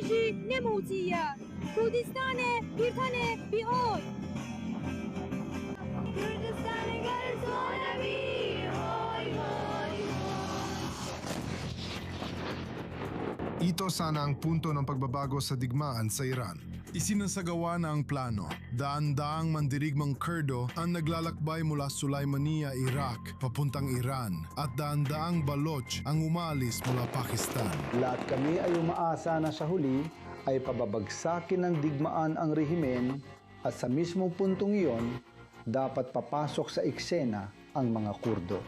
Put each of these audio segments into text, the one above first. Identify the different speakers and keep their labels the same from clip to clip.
Speaker 1: جی نموزیه کردستان پیرتنه بی اوی کردستان گرزانه بی اوی
Speaker 2: Ito sana ang punto ng pagbabago sa digmaan sa Iran. Isinasagawa na ang plano. Daan-daang mandirigmang Kurdo ang naglalakbay mula Sulaimania, Iraq, papuntang Iran at daan-daang Baloch ang umalis mula Pakistan.
Speaker 3: Lahat kami ay umaasa na sa huli ay pababagsakin ng digmaan ang rehimen at sa mismong puntong iyon, dapat papasok sa eksena ang mga Kurdo.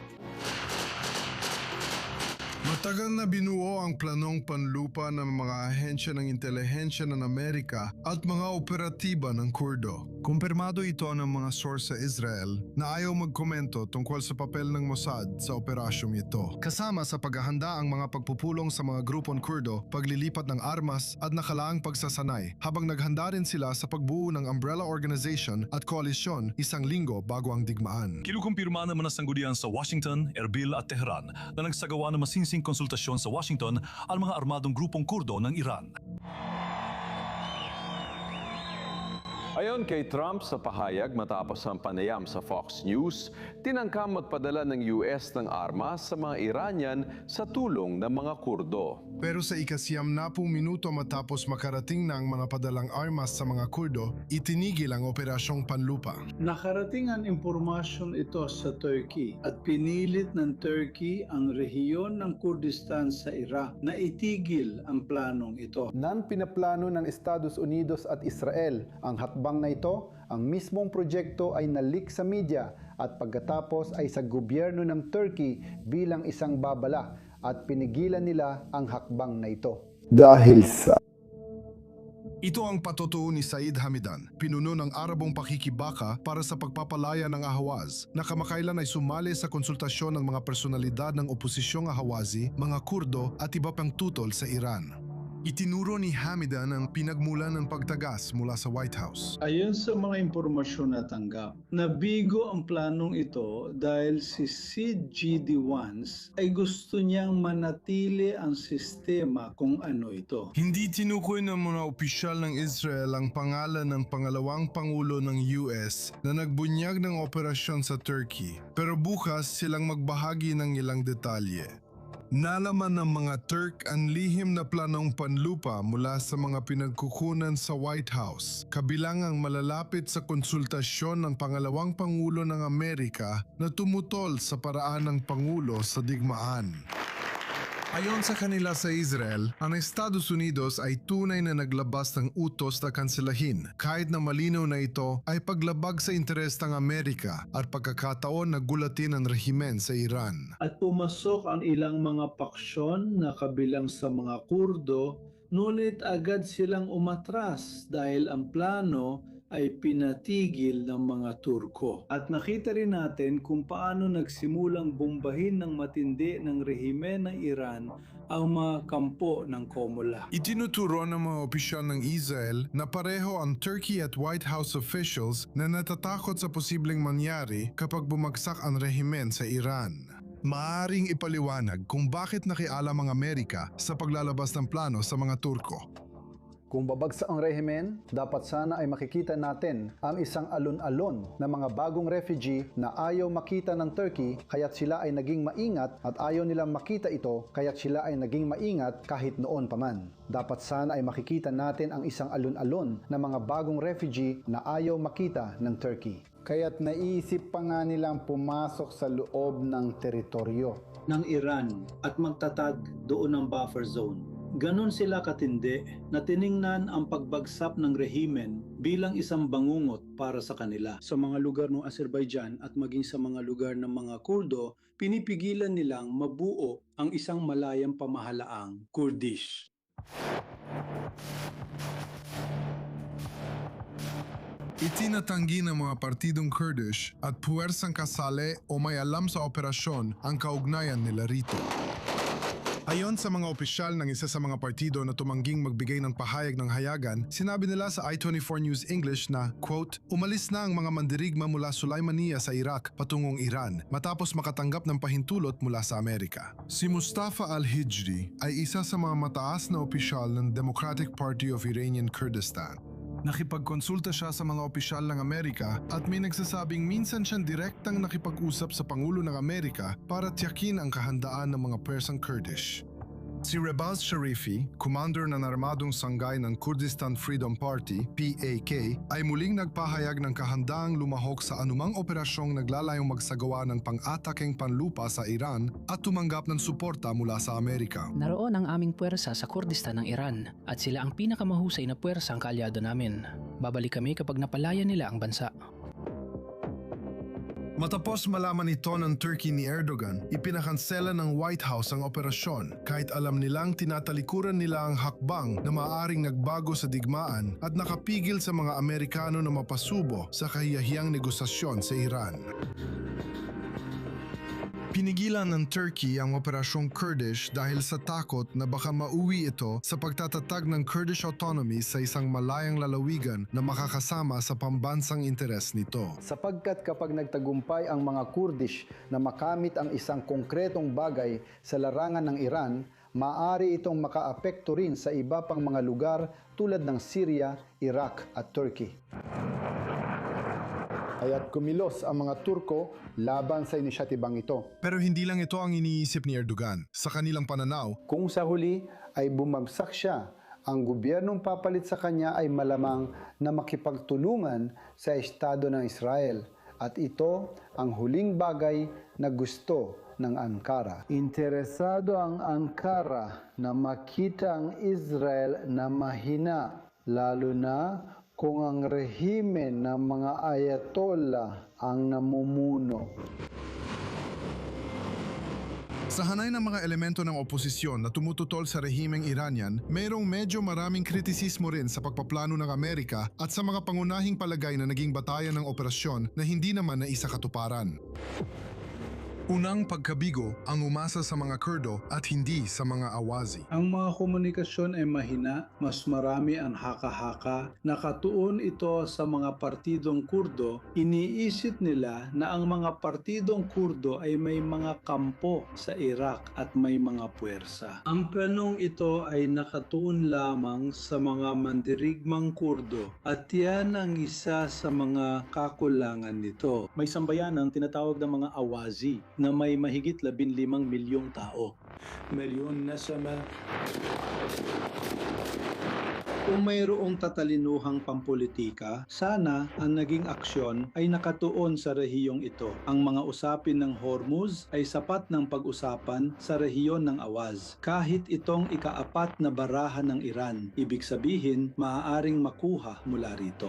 Speaker 2: Matagal na binuo ang planong panlupa ng mga ahensya ng intelihensya ng Amerika at mga operatiba ng Kurdo. Kumpirmado ito ng mga source sa Israel na ayaw magkomento tungkol sa papel ng Mossad sa operasyong ito. Kasama sa paghahanda ang mga pagpupulong sa mga grupong Kurdo, paglilipat ng armas at nakalaang pagsasanay habang naghanda rin sila sa pagbuo ng umbrella organization at koalisyon isang linggo bago ang digmaan.
Speaker 4: Kinukumpirma naman ng sanggunian sa Washington, Erbil at Tehran na nagsagawa ng masinsing konsultasyon sa Washington ang mga armadong grupong Kurdo ng Iran.
Speaker 5: Ayon kay Trump sa pahayag matapos ang panayam sa Fox News, tinangkang magpadala ng US ng armas sa mga Iranian sa tulong ng mga Kurdo.
Speaker 2: Pero sa ika-90 minuto matapos makarating na ang mga padalang armas sa mga Kurdo, itinigil ang operasyong panlupa.
Speaker 6: Nakarating ang impormasyon ito sa Turkey at pinilit ng Turkey ang rehiyon ng Kurdistan sa Iraq na itigil ang planong ito.
Speaker 3: Nan pinaplano ng Estados Unidos at Israel ang hakbang na ito, ang mismong proyekto ay nalik sa media at pagkatapos ay sa gobyerno ng Turkey bilang isang babala at pinigilan nila ang hakbang na ito. Dahil sa
Speaker 2: Ito ang patutuo ni Said Hamidan, pinuno ng Arabong pakikibaka para sa pagpapalaya ng Ahwaz, na kamakailan ay sumali sa konsultasyon ng mga personalidad ng oposisyong Ahwazi, mga Kurdo at iba pang tutol sa Iran. Itinuro ni Hamidan ang pinagmulan ng pagtagas mula sa White House.
Speaker 6: Ayon sa mga impormasyon na tanggap, nabigo ang planong ito dahil si Sid G.D. Vance ay gusto niyang manatili ang sistema kung ano ito.
Speaker 2: Hindi tinukoy ng mga opisyal ng Israel ang pangalan ng pangalawang pangulo ng US na nagbunyag ng operasyon sa Turkey, pero bukas silang magbahagi ng ilang detalye. Nalaman ng mga Turk ang lihim na planong panlupa mula sa mga pinagkukunan sa White House, kabilang ang malalapit sa konsultasyon ng pangalawang pangulo ng Amerika na tumutol sa paraan ng pangulo sa digmaan. Ayon sa kanila sa Israel, ang Estados Unidos ay tunay na naglabas ng utos na kanselahin, kahit na malinaw na ito ay paglabag sa interes ng Amerika at pagkakataon na gulatin ang rehimen sa Iran.
Speaker 6: At pumasok ang ilang mga paksyon na kabilang sa mga Kurdo, ngunit agad silang umatras dahil ang plano ay pinatigil ng mga Turko. At nakita rin natin kung paano nagsimulang bombahin ng matindi ng rehimen ng Iran ang mga kampo ng Komola.
Speaker 2: Itinuturo ng mga opisyal ng Israel na pareho ang Turkey at White House officials na natatakot sa posibleng mangyari kapag bumagsak ang rehimen sa Iran. Maaring ipaliwanag kung bakit nakialam ang Amerika sa paglalabas ng plano sa mga Turko.
Speaker 3: Kung babagsak ang rehimen, dapat sana ay makikita natin ang isang alon-alon na mga bagong refugee na ayaw makita ng Turkey kaya't sila ay naging maingat at ayaw nilang makita ito kaya't sila ay naging maingat kahit noon pa man. Dapat sana ay makikita natin ang isang alon-alon na mga bagong refugee na ayaw makita ng Turkey. Kaya't naisip pa nga nilang pumasok sa loob ng teritoryo
Speaker 6: ng Iran at magtatag doon ng buffer zone. Ganon sila katindi na tiningnan ang pagbagsak ng rehimen bilang isang bangungot para sa kanila. Sa mga lugar ng Azerbaijan at maging sa mga lugar ng mga Kurdo, pinipigilan nilang mabuo ang isang malayang pamahalaang Kurdish.
Speaker 2: Itinatanggi ng mga partidong Kurdish at puwersang kasali o may alam sa operasyon ang kaugnayan nila rito. Ayon sa mga opisyal ng isa sa mga partido na tumangging magbigay ng pahayag ng hayagan, sinabi nila sa I-24 News English na, quote, umalis na ang mga mandirigma mula Sulaimania sa Iraq patungong Iran matapos makatanggap ng pahintulot mula sa Amerika. Si Mustafa al-Hijri ay isa sa mga mataas na opisyal ng Democratic Party of Iranian Kurdistan. Nakipagkonsulta siya sa mga opisyal ng Amerika at may nagsasabing minsan siyang direktang nakipag-usap sa Pangulo ng Amerika para tiyakin ang kahandaan ng mga Persang Kurdish. Si Rebaz Sharifi, commander ng armadong sanggay ng Kurdistan Freedom Party, PAK, ay muling nagpahayag ng kahandaang lumahok sa anumang operasyong naglalayong magsagawa ng pang-atakeng panlupa sa Iran at tumanggap ng suporta mula sa Amerika.
Speaker 7: Naroon ang aming puwersa sa Kurdistan ng Iran at sila ang pinakamahusay na puwersang kaalyado namin. Babalik kami kapag napalaya nila ang bansa.
Speaker 2: Matapos malaman ito ng Turkey ni Erdogan, ipinakansela ng White House ang operasyon kahit alam nilang tinatalikuran nila ang hakbang na maaaring nagbago sa digmaan at nakapigil sa mga Amerikano na mapasubo sa kahiyahiyang negosasyon sa Iran. Pinigilan ng Turkey ang Operasyong Kurdish dahil sa takot na baka mauwi ito sa pagtatatag ng Kurdish autonomy sa isang malayang lalawigan na makakasama sa pambansang interes nito.
Speaker 3: Sapagkat kapag nagtagumpay ang mga Kurdish na makamit ang isang konkretong bagay sa larangan ng Iran, maaari itong makaapekto rin sa iba pang mga lugar tulad ng Syria, Iraq at Turkey. Kaya't kumilos ang mga Turko laban sa inisyatibang ito.
Speaker 2: Pero hindi lang ito ang iniisip ni Erdogan. Sa kanilang pananaw,
Speaker 3: Kung sa huli ay bumagsak siya, ang gobyernong papalit sa kanya ay malamang na makipagtulungan sa Estado ng Israel. At ito ang huling bagay na gusto ng Ankara. Interesado ang Ankara na makita ang Israel na mahina, lalo na kung ang rehimen ng mga ayatollah ang namumuno.
Speaker 2: sa hanay ng mga elemento ng oposisyon na tumututol sa rehimeng Iranian, mayroong medyo maraming kritisismo rin sa pagpaplano ng Amerika at sa mga pangunahing palagay na naging batayan ng operasyon na hindi naman naisakatuparan. Unang pagkabigo ang umasa sa mga Kurdo at hindi sa mga Awazi.
Speaker 6: Ang mga komunikasyon ay mahina, mas marami ang haka-haka. Nakatuon ito sa mga partidong Kurdo. Iniisip nila na ang mga partidong Kurdo ay may mga kampo sa Iraq at may mga puwersa. Ang planong ito ay nakatuon lamang sa mga mandirigmang Kurdo at yan ang isa sa mga kakulangan nito. May sambayanang tinatawag ng mga Awazi na may mahigit 15 milyong tao. Milyon na sama. Kung mayroong tatalinuhang pampolitika, sana ang naging aksyon ay nakatuon sa rehiyong ito. Ang mga usapin ng Hormuz ay sapat ng pag-usapan sa rehiyon ng Awaz. Kahit itong ikaapat na baraha ng Iran, ibig sabihin, maaaring makuha mula rito.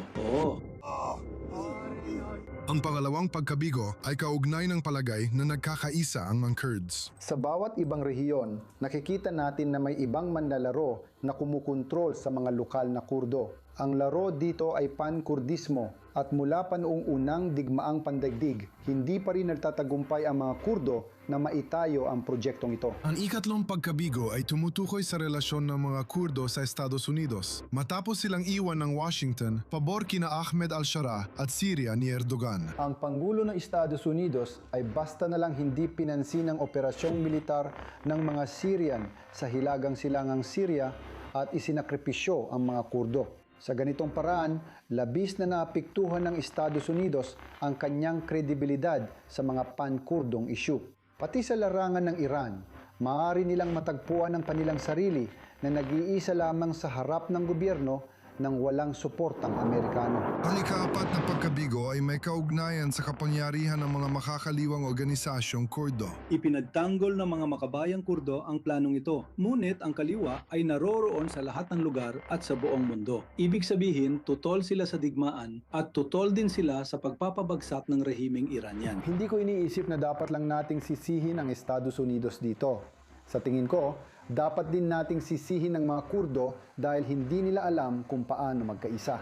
Speaker 2: Ang pangalawang pagkabigo ay kaugnay ng palagay na nagkakaisa ang mga Kurds.
Speaker 3: Sa bawat ibang rehiyon, nakikita natin na may ibang manlalaro na kumukontrol sa mga lokal na Kurdo. Ang laro dito ay pan-Kurdismo at mula pa noong unang digmaang pandaigdig, hindi pa rin nagtatagumpay ang mga Kurdo na maitayo ang proyektong ito.
Speaker 2: Ang ikatlong pagkabigo ay tumutukoy sa relasyon ng mga Kurdo sa Estados Unidos. Matapos silang iwan ng Washington, pabor kina Ahmed al-Shara at Syria ni Erdogan.
Speaker 3: Ang Pangulo ng Estados Unidos ay basta na lang hindi pinansin ang operasyong militar ng mga Syrian sa hilagang silangang Syria at isinakripisyo ang mga Kurdo. Sa ganitong paraan, labis na naapektuhan ng Estados Unidos ang kanyang kredibilidad sa mga pan-Kurdong issue. Pati sa larangan ng Iran, maaari nilang matagpuan ang kanilang sarili na nag-iisa lamang sa harap ng gobyerno ng walang suportang Amerikano.
Speaker 2: Ang ikaapat na pagkabigo ay may kaugnayan sa kapangyarihan ng mga makakaliwang organisasyong Kurdo.
Speaker 6: Ipinagtanggol ng mga makabayang Kurdo ang planong ito. Ngunit ang kaliwa ay naroroon sa lahat ng lugar at sa buong mundo. Ibig sabihin, tutol sila sa digmaan at tutol din sila sa pagpapabagsak ng rehimeng Iranian.
Speaker 3: Hindi ko iniisip na dapat lang nating sisihin ang Estados Unidos dito. Sa tingin ko, dapat din nating sisihin ng mga Kurdo dahil hindi nila alam kung paano magkaisa.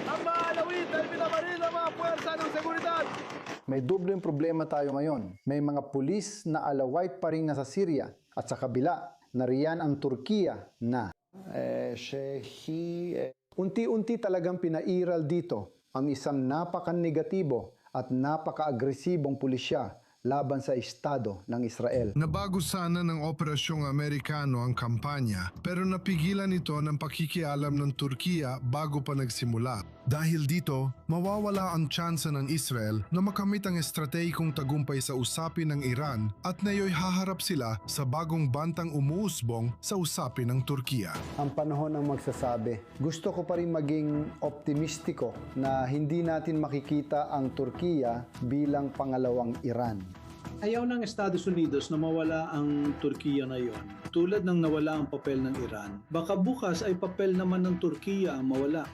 Speaker 8: Ang mga alawit ay pinabaril ng mga puwersa ng seguridad.
Speaker 3: May dobleng problema tayo ngayon. May mga pulis na alawite pa rin nasa Syria at sa kabila, nariyan ang Turkiya na unti-unti talagang pinairal dito ang isang napaka-negatibo at napaka-agresibong pulisya laban sa Estado ng Israel.
Speaker 2: Nabago sana ng Operasyong Amerikano ang kampanya pero napigilan ito ng pakikialam ng Turkiya bago pa nagsimula. Dahil dito, mawawala ang tsansa ng Israel na makamit ang estratehikong tagumpay sa usapin ng Iran at nayo'y haharap sila sa bagong bantang umuusbong sa usapin ng Turkiya.
Speaker 3: Ang panahon ang magsasabi. Gusto ko pa rin maging optimistiko na hindi natin makikita ang Turkiya bilang pangalawang Iran.
Speaker 6: Ayaw ng Estados Unidos na mawala ang Turkiya ngayon, tulad ng nawala ang papel ng Iran. Baka bukas ay papel naman ng Turkiya ang mawala.